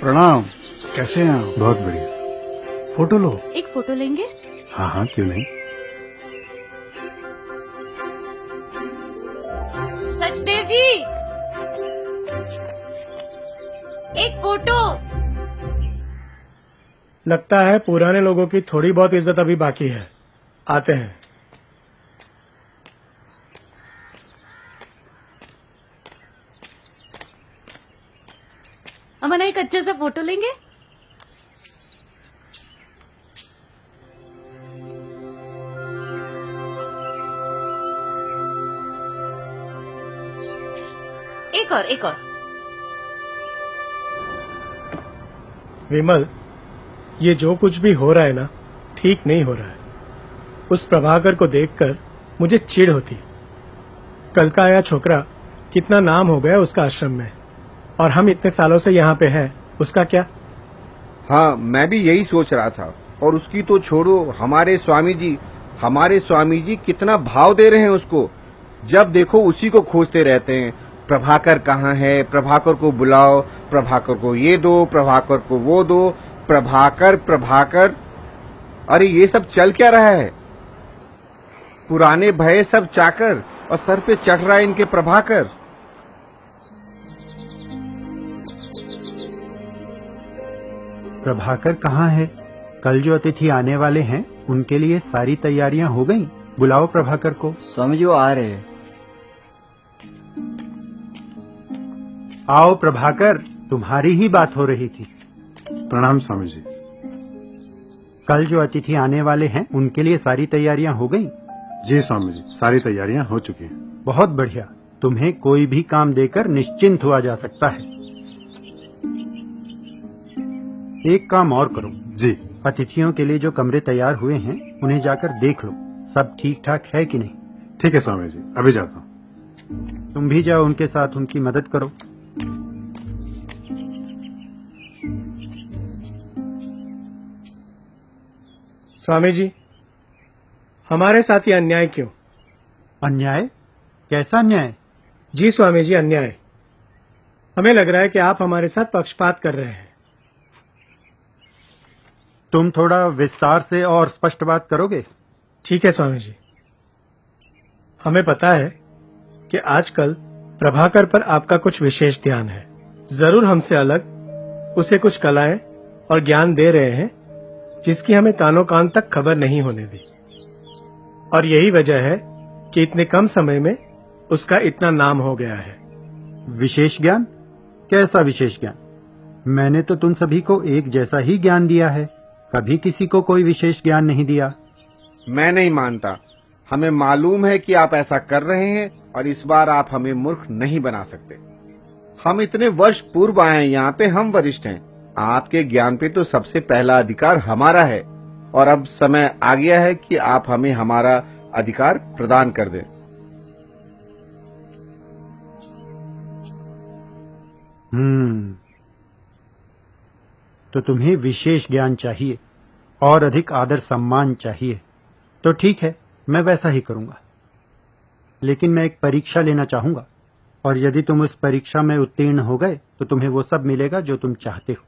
प्रणाम। कैसे हैं आप? बहुत बढ़िया। फोटो लो। एक फोटो लेंगे? हाँ हाँ, क्यों नहीं। सचदेव जी, एक फोटो। लगता है पुराने लोगों की थोड़ी बहुत इज्जत अभी बाकी है। आते हैं। अमन, एक अच्छे से फोटो लेंगे? एक और। विमल, ये जो कुछ भी हो रहा है ना, ठीक नहीं हो रहा है। उस प्रभाकर को देखकर मुझे चिढ़ होती। कल का आया छोकरा, कितना नाम हो गया उसका आश्रम में, और हम इतने सालों से यहाँ पे हैं, उसका क्या? हाँ, मैं भी यही सोच रहा था। और उसकी तो छोड़ो, हमारे स्वामी जी कितना भाव दे रहे हैं उसको। जब देखो उसी को खोजते रहते हैं। प्रभाकर कहाँ है, प्रभाकर को बुलाओ, प्रभाकर को ये दो, प्रभाकर को वो दो, प्रभाकर। अरे ये सब चल क्या रहा है? पुराने भय सब चाकर, और सर पे चढ़ रहा है इनके प्रभाकर। प्रभाकर कहाँ है? कल जो अतिथि आने वाले हैं उनके लिए सारी तैयारियां हो गईं। बुलाओ प्रभाकर को। स्वामी जी, वो आ रहे हैं। आओ प्रभाकर, तुम्हारी ही बात हो रही थी। प्रणाम स्वामी जी। कल जो अतिथि आने वाले हैं उनके लिए सारी तैयारियां हो गईं? जी स्वामी जी, सारी तैयारियां हो चुकी हैं। बहुत बढ़िया। तुम्हें कोई भी काम देकर निश्चिंत हुआ जा सकता है। एक काम और करो। जी। अतिथियों के लिए जो कमरे तैयार हुए हैं उन्हें जाकर देख लो, सब ठीक ठाक है कि नहीं। ठीक है स्वामी जी, अभी जाता हूँ। तुम भी जाओ, उनके साथ उनकी मदद करो। स्वामी जी, हमारे साथ ये अन्याय क्यों? अन्याय? कैसा अन्याय? जी स्वामी जी, अन्याय। हमें लग रहा है कि आप हमारे साथ पक्षपात कर रहे हैं। तुम थोड़ा विस्तार से और स्पष्ट बात करोगे? ठीक है स्वामी जी। हमें पता है कि आजकल प्रभाकर पर आपका कुछ विशेष ध्यान है। जरूर हमसे अलग उसे कुछ कलाएं और ज्ञान दे रहे हैं जिसकी हमें कानों कान तक खबर नहीं होने दी। और यही वजह है कि इतने कम समय में उसका इतना नाम हो गया है। विशेष ज्ञान? कैसा विशेष ज्ञान? मैंने तो तुम सभी को एक जैसा ही ज्ञान दिया है, कभी किसी को कोई विशेष ज्ञान नहीं दिया। मैं नहीं मानता। हमें मालूम है कि आप ऐसा कर रहे हैं, और इस बार आप हमें मूर्ख नहीं बना सकते। हम इतने वर्ष पूर्व आए हैं यहाँ पे, हम वरिष्ठ हैं। आपके ज्ञान पे तो सबसे पहला अधिकार हमारा है, और अब समय आ गया है कि आप हमें हमारा अधिकार प्रदान कर दें। तो तुम्हें विशेष ज्ञान चाहिए और अधिक आदर सम्मान चाहिए, तो ठीक है, मैं वैसा ही करूंगा। लेकिन मैं एक परीक्षा लेना चाहूंगा, और यदि तुम उस परीक्षा में उत्तीर्ण हो गए तो तुम्हें वो सब मिलेगा जो तुम चाहते हो।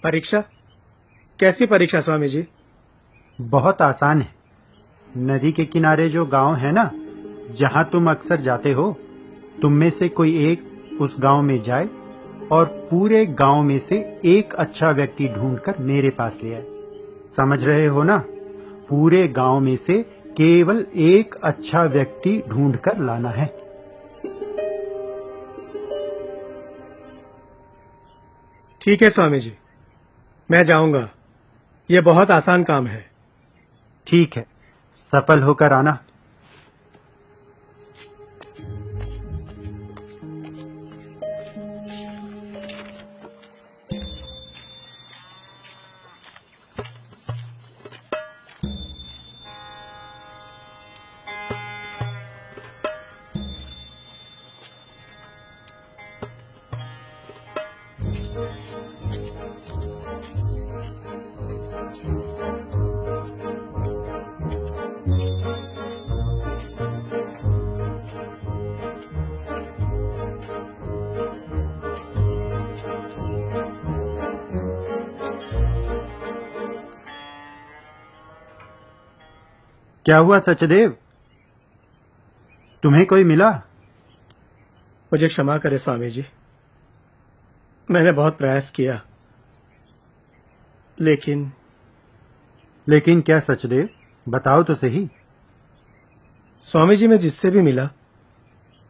परीक्षा? कैसी परीक्षा स्वामी जी? बहुत आसान है। नदी के किनारे जो गांव है ना, जहां तुम अक्सर जाते हो, तुम में से कोई एक उस गांव में जाए और पूरे गांव में से एक अच्छा व्यक्ति ढूंढकर मेरे पास ले आए। समझ रहे हो ना? पूरे गांव में से केवल एक अच्छा व्यक्ति ढूंढकर लाना है। ठीक है स्वामी जी, मैं जाऊंगा। ये बहुत आसान काम है। ठीक है, सफल होकर आना। क्या हुआ सचदेव? तुम्हें कोई मिला? मुझे क्षमा करें स्वामी जी, मैंने बहुत प्रयास किया, लेकिन लेकिन क्या सचदेव, बताओ तो सही। स्वामी जी, मैं जिससे भी मिला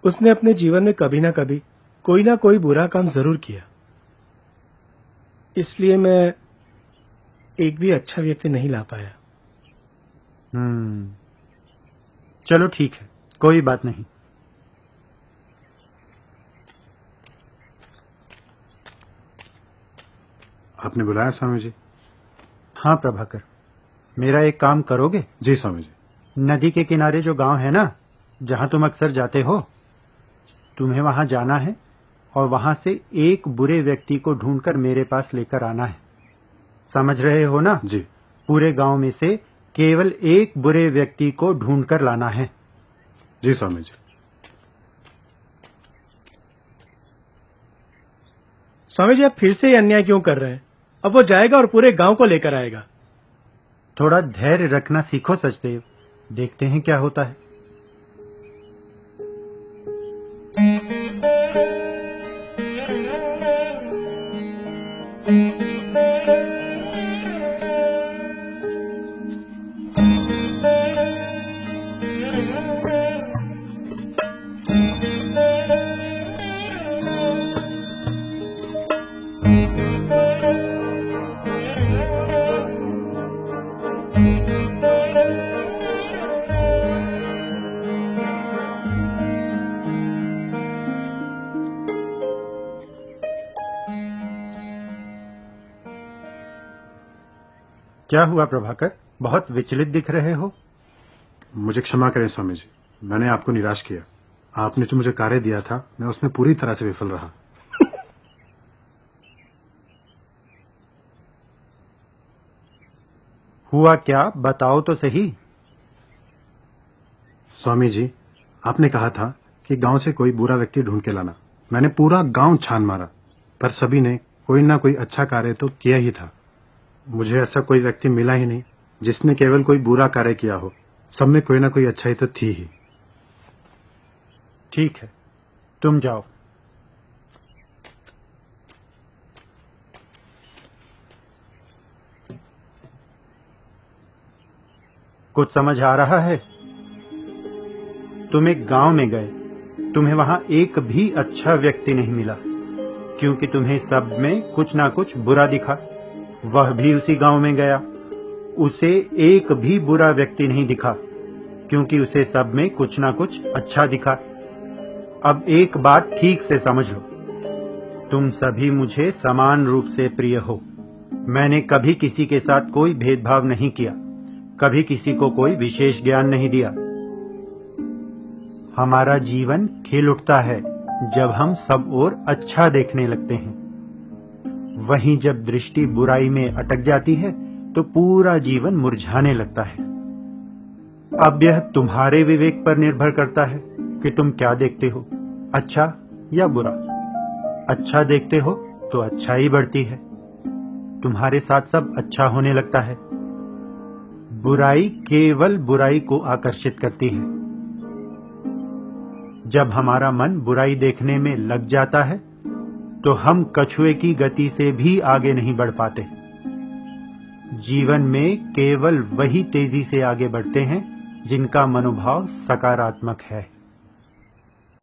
उसने अपने जीवन में कभी ना कोई बुरा काम जरूर किया, इसलिए मैं एक भी अच्छा व्यक्ति नहीं ला पाया। चलो ठीक है, कोई बात नहीं। आपने बुलाया स्वामी जी? हाँ प्रभाकर, मेरा एक काम करोगे? जी स्वामी जी। नदी के किनारे जो गांव है ना, जहां तुम अक्सर जाते हो, तुम्हें वहां जाना है और वहां से एक बुरे व्यक्ति को ढूंढकर मेरे पास लेकर आना है। समझ रहे हो ना? जी। पूरे गांव में से केवल एक बुरे व्यक्ति को ढूंढकर लाना है। जी स्वामी जी। स्वामी जी, आप फिर से ये अन्याय क्यों कर रहे हैं? अब वो जाएगा और पूरे गांव को लेकर आएगा। थोड़ा धैर्य रखना सीखो सचदेव, देखते हैं क्या होता है। क्या हुआ प्रभाकर, बहुत विचलित दिख रहे हो? मुझे क्षमा करें स्वामी जी, मैंने आपको निराश किया। आपने जो मुझे कार्य दिया था, मैं उसमें पूरी तरह से विफल रहा। हुआ क्या, बताओ तो सही। स्वामी जी, आपने कहा था कि गांव से कोई बुरा व्यक्ति ढूंढ के लाना। मैंने पूरा गांव छान मारा, पर सभी ने कोई ना कोई अच्छा कार्य तो किया ही था। मुझे ऐसा कोई व्यक्ति मिला ही नहीं जिसने केवल कोई बुरा कार्य किया हो। सब में कोई ना कोई अच्छाई तो थी ही। ठीक है, तुम जाओ। कुछ समझ आ रहा है? तुम एक गांव में गए, तुम्हें वहां एक भी अच्छा व्यक्ति नहीं मिला, क्योंकि तुम्हें सब में कुछ ना कुछ बुरा दिखा। वह भी उसी गांव में गया, उसे एक भी बुरा व्यक्ति नहीं दिखा, क्योंकि उसे सब में कुछ ना कुछ अच्छा दिखा। अब एक बात ठीक से समझ लो, तुम सभी मुझे समान रूप से प्रिय हो। मैंने कभी किसी के साथ कोई भेदभाव नहीं किया, कभी किसी को कोई विशेष ज्ञान नहीं दिया। हमारा जीवन खिल उठता है जब हम सब ओर अच्छा देखने लगते हैं। वहीं जब दृष्टि बुराई में अटक जाती है तो पूरा जीवन मुरझाने लगता है। अब यह तुम्हारे विवेक पर निर्भर करता है कि तुम क्या देखते हो, अच्छा या बुरा। अच्छा देखते हो तो अच्छाई बढ़ती है, तुम्हारे साथ सब अच्छा होने लगता है। बुराई केवल बुराई को आकर्षित करती है। जब हमारा मन बुराई देखने में लग जाता है तो हम कछुए की गति से भी आगे नहीं बढ़ पाते। जीवन में केवल वही तेजी से आगे बढ़ते हैं जिनका मनोभाव सकारात्मक है।